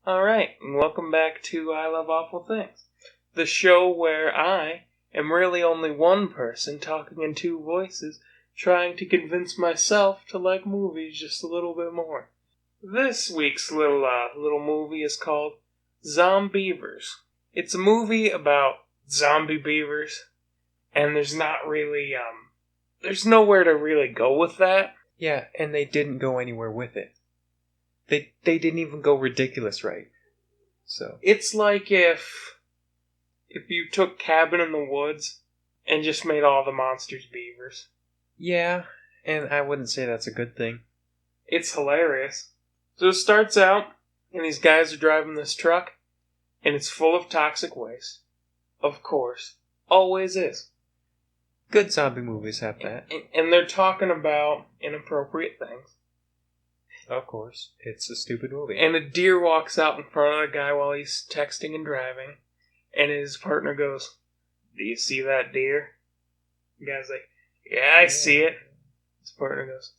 Alright, and welcome back to I Love Awful Things, the show where I am really only one person talking in two voices, trying to convince myself to like movies just a little bit more. This week's little movie is called Zombeavers. It's a movie about zombie beavers, and there's not really, there's nowhere to really go with that. Yeah, and they didn't go anywhere with it. They didn't even go ridiculous right. So It's like if you took Cabin in the Woods and just made all the monsters beavers. yeah, and I wouldn't say that's a good thing. It's hilarious. So it starts out, and these guys are driving this truck, and it's full of toxic waste. Of course. Always is. Good zombie movies have that. And they're talking about inappropriate things. Of course. It's a stupid movie. And a deer walks out in front of the guy while he's texting and driving, and his partner goes, "Do you see that deer?" The guy's like, "Yeah, I see it." His partner goes,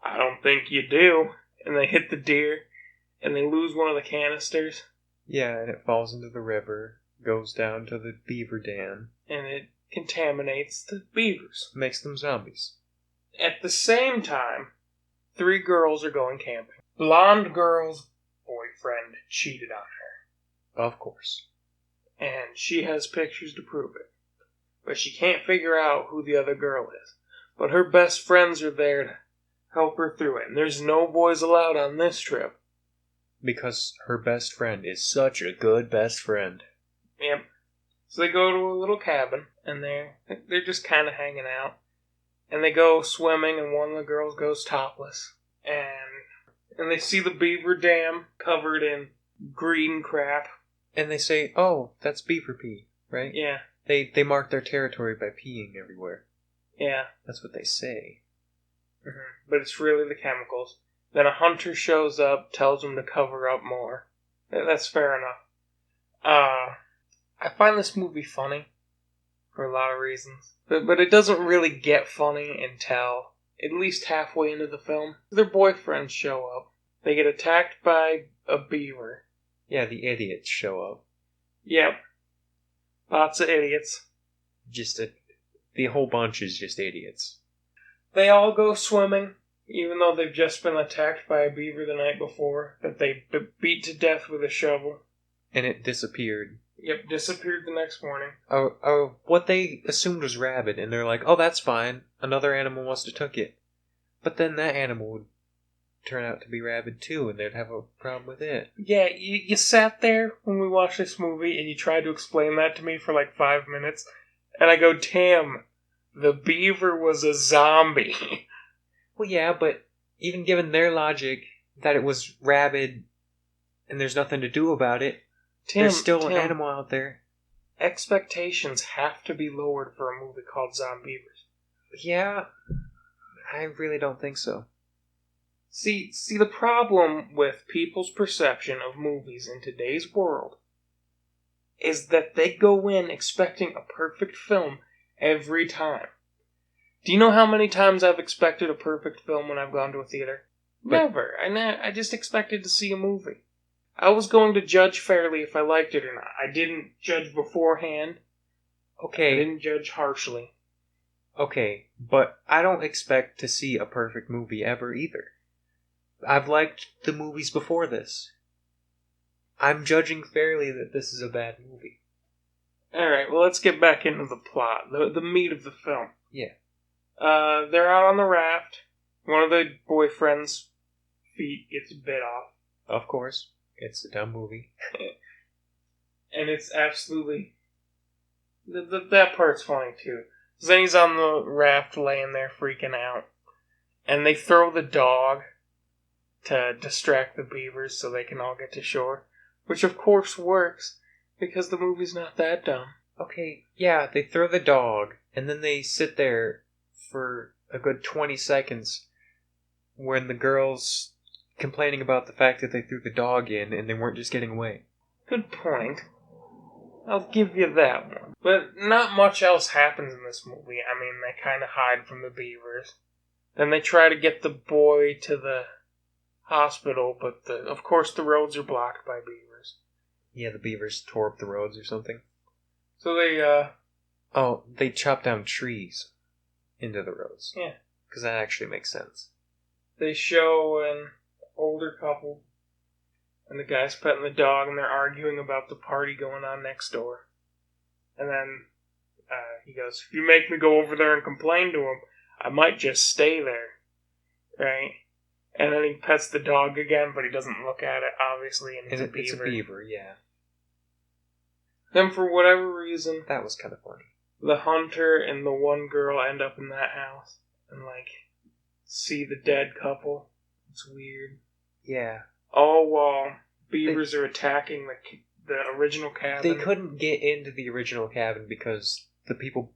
"I don't think you do." And they hit the deer, and they lose one of the canisters. Yeah, and it falls into the river, goes down to the beaver dam. And it contaminates the beavers. Makes them zombies. At the same time, 3 girls are going camping. Blonde girl's boyfriend cheated on her. Of course. And she has pictures to prove it. But she can't figure out who the other girl is. But her best friends are there to help her through it. And there's no boys allowed on this trip. Because her best friend is such a good best friend. Yep. So they go to a little cabin, and they're just kind of hanging out. And they go swimming, and one of the girls goes topless. And they see the beaver dam covered in green crap. And they say, "Oh, that's beaver pee," right? Yeah. They mark their territory by peeing everywhere. Yeah. That's what they say. Mm-hmm. But it's really the chemicals. Then a hunter shows up, tells them to cover up more. That's fair enough. I find this movie funny for a lot of reasons. But it doesn't really get funny until at least halfway into the film. Their boyfriends show up. They get attacked by a beaver. Yeah, the idiots show up. Yep. Lots of idiots. The whole bunch is just idiots. They all go swimming, even though they've just been attacked by a beaver the night before that they beat to death with a shovel. And it disappeared. Yep, disappeared the next morning. What they assumed was rabbit, and they're like, "Oh, that's fine. Another animal must have took it." But then that animal would turn out to be rabid too, and they'd have a problem with it. Yeah, you sat there when we watched this movie, and you tried to explain that to me for like 5 minutes, and I go, "Tim, the beaver was a zombie." Well, yeah, but even given their logic that it was rabid, and there's nothing to do about it, there's still an animal out there. Expectations have to be lowered for a movie called Zombeavers. Yeah, I really don't think so. See, the problem with people's perception of movies in today's world is that they go in expecting a perfect film every time. Do you know how many times I've expected a perfect film when I've gone to a theater? Never. I just expected to see a movie. I was going to judge fairly if I liked it or not. I didn't judge beforehand. Okay. I didn't judge harshly. Okay, but I don't expect to see a perfect movie ever either. I've liked the movies before this. I'm judging fairly that this is a bad movie. Alright, well, let's get back into the plot, the meat of the film. Yeah. They're out on the raft. One of the boyfriend's feet gets bit off. Of course. It's a dumb movie. And it's absolutely... that part's funny, too. So then he's on the raft laying there freaking out. And they throw the dog to distract the beavers so they can all get to shore. Which, of course, works, because the movie's not that dumb. Okay, yeah, they throw the dog, and then they sit there for a good 20 seconds when the girl's complaining about the fact that they threw the dog in and they weren't just getting away. Good point. I'll give you that one. But not much else happens in this movie. I mean, they kind of hide from the beavers. Then they try to get the boy to the hospital, but of course the roads are blocked by beavers. Yeah, the beavers tore up the roads or something. So they, Oh, they chopped down trees into the roads. Yeah. Because that actually makes sense. They show an older couple, and the guy's petting the dog, and they're arguing about the party going on next door. And then he goes, "If you make me go over there and complain to him, I might just stay there." Right? And then he pets the dog again, but he doesn't look at it, obviously, and it's a beaver. It's a beaver, yeah. Then for whatever reason, that was kind of funny. The hunter and the one girl end up in that house and, see the dead couple. It's weird. Yeah. All while beavers are attacking the original cabin. They couldn't get into the original cabin because the people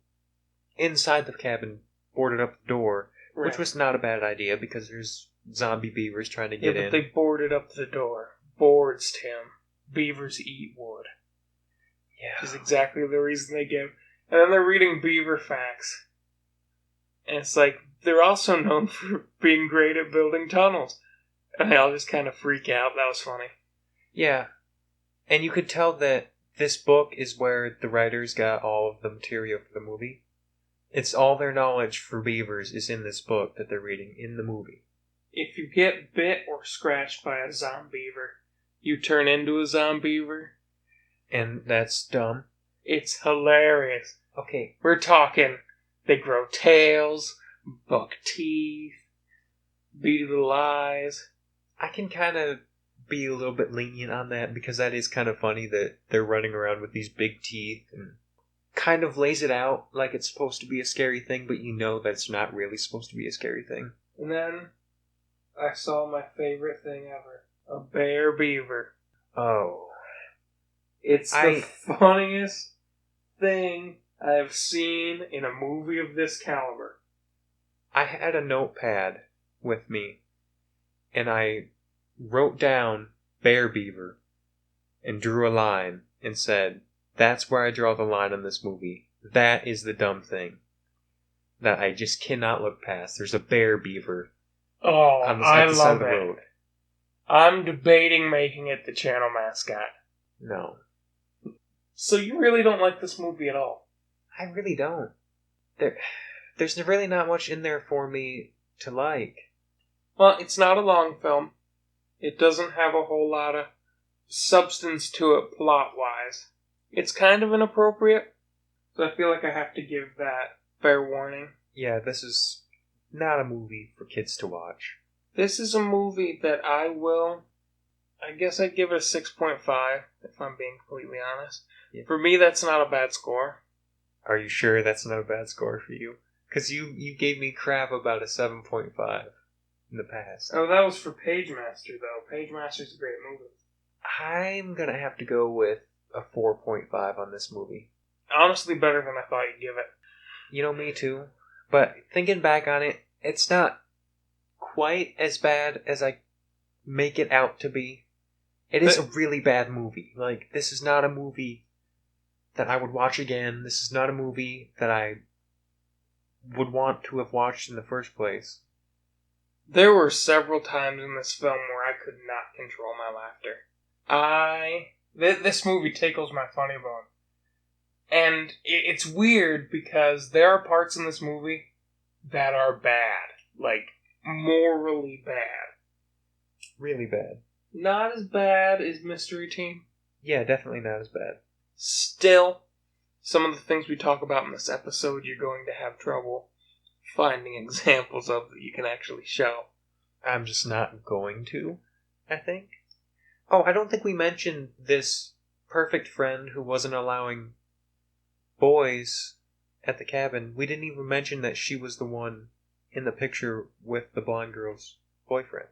inside the cabin boarded up the door, right. Which was not a bad idea because there's zombie beavers trying to get in. Yeah, but they boarded up the door. Boards, Tim. Beavers eat wood. Yeah. Which is exactly the reason they give. And then they're reading beaver facts. And it's like, they're also known for being great at building tunnels. And they all just kind of freak out. That was funny. Yeah. And you could tell that this book is where the writers got all of the material for the movie. It's all their knowledge for beavers is in this book that they're reading in the movie. If you get bit or scratched by a zombeaver, you turn into a zombeaver. And that's dumb. It's hilarious. Okay. We're talking, they grow tails, buck teeth, beady little eyes. I can kind of be a little bit lenient on that because that is kind of funny that they're running around with these big teeth and kind of lays it out like it's supposed to be a scary thing, but you know that's not really supposed to be a scary thing. And then I saw my favorite thing ever. A bear beaver. Oh. It's the funniest thing I have seen in a movie of this caliber. I had a notepad with me, and I wrote down bear beaver and drew a line and said, that's where I draw the line on this movie. That is the dumb thing that I just cannot look past. There's a bear beaver on the side of the road. I'm debating making it the channel mascot. No. So you really don't like this movie at all? I really don't. There's really not much in there for me to like. Well, it's not a long film. It doesn't have a whole lot of substance to it plot-wise. It's kind of inappropriate, so I feel like I have to give that fair warning. Yeah, this is not a movie for kids to watch. This is a movie that I guess I'd give it a 6.5, if I'm being completely honest. Yeah. For me, that's not a bad score. Are you sure that's not a bad score for you? Because you gave me crap about a 7.5 in the past. Oh, that was for Pagemaster, though. Pagemaster's a great movie. I'm going to have to go with a 4.5 on this movie. Honestly, better than I thought you'd give it. You know, me too. But thinking back on it, it's not quite as bad as I make it out to be. It is a really bad movie. Like, this is not a movie that I would watch again. This is not a movie that I would want to have watched in the first place. There were several times in this film where I could not control my laughter. This movie tickles my funny bone. And it's weird because there are parts in this movie that are bad. Like, morally bad. Really bad. Not as bad as Mystery Team. Yeah, definitely not as bad. Still, some of the things we talk about in this episode you're going to have trouble finding examples of that you can actually show. I'm just not going to, I think. Oh, I don't think we mentioned this perfect friend who wasn't allowing boys at the cabin. We didn't even mention that she was the one in the picture with the blonde girl's boyfriend.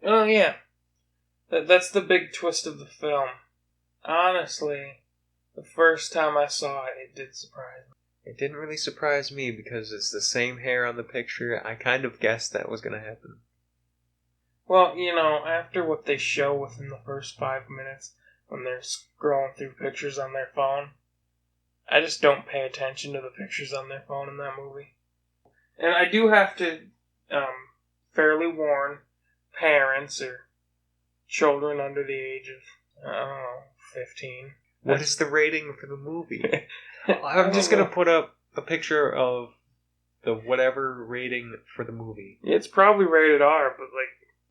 Oh, yeah. That's the big twist of the film. Honestly, the first time I saw it, it did surprise me. It didn't really surprise me because it's the same hair on the picture. I kind of guessed that was going to happen. Well, after what they show within the first 5 minutes, when they're scrolling through pictures on their phone, I just don't pay attention to the pictures on their phone in that movie. And I do have to fairly warn parents or children under the age of, Oh, 15. What is the rating for the movie? I'm just going to put up a picture of the whatever rating for the movie. It's probably rated R, but like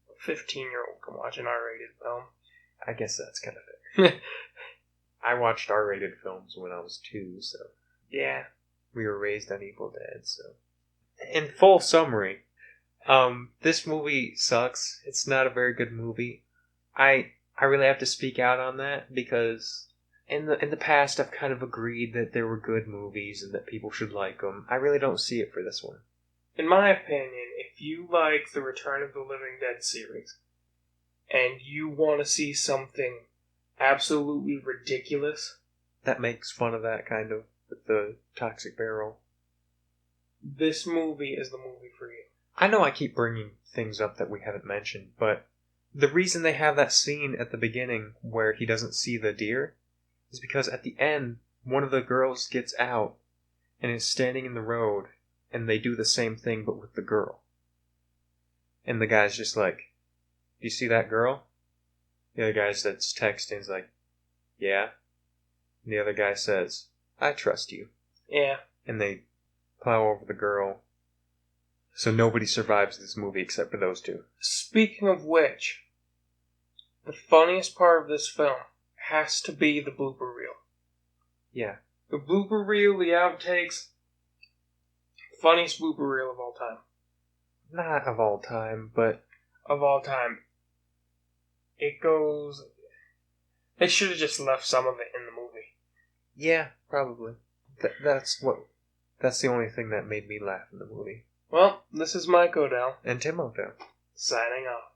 a 15-year-old can watch an R-rated film. I guess that's kind of fair. I watched R-rated films when I was 2, so... Yeah. We were raised on Evil Dead, so... In full summary, this movie sucks. It's not a very good movie. I really have to speak out on that because in the past I've kind of agreed that there were good movies and that people should like them. I really don't see it for this one. In my opinion, if you like the Return of the Living Dead series and you want to see something absolutely ridiculous, that makes fun of that kind of with the toxic barrel, this movie is the movie for you. I know I keep bringing things up that we haven't mentioned, but the reason they have that scene at the beginning where he doesn't see the deer is because at the end, one of the girls gets out and is standing in the road, and they do the same thing but with the girl. And the guy's just like, "You see that girl?" The other guy that's texting is like, "Yeah." And the other guy says, "I trust you." Yeah. And they plow over the girl. So nobody survives this movie except for those two. Speaking of which, the funniest part of this film has to be the blooper reel. Yeah. The blooper reel, the outtakes, funniest blooper reel of all time. Not of all time, but... Of all time. It goes... They should have just left some of it in the movie. Yeah, probably. That's the only thing that made me laugh in the movie. Well, this is Mike Odell. And Tim Odell. Signing off.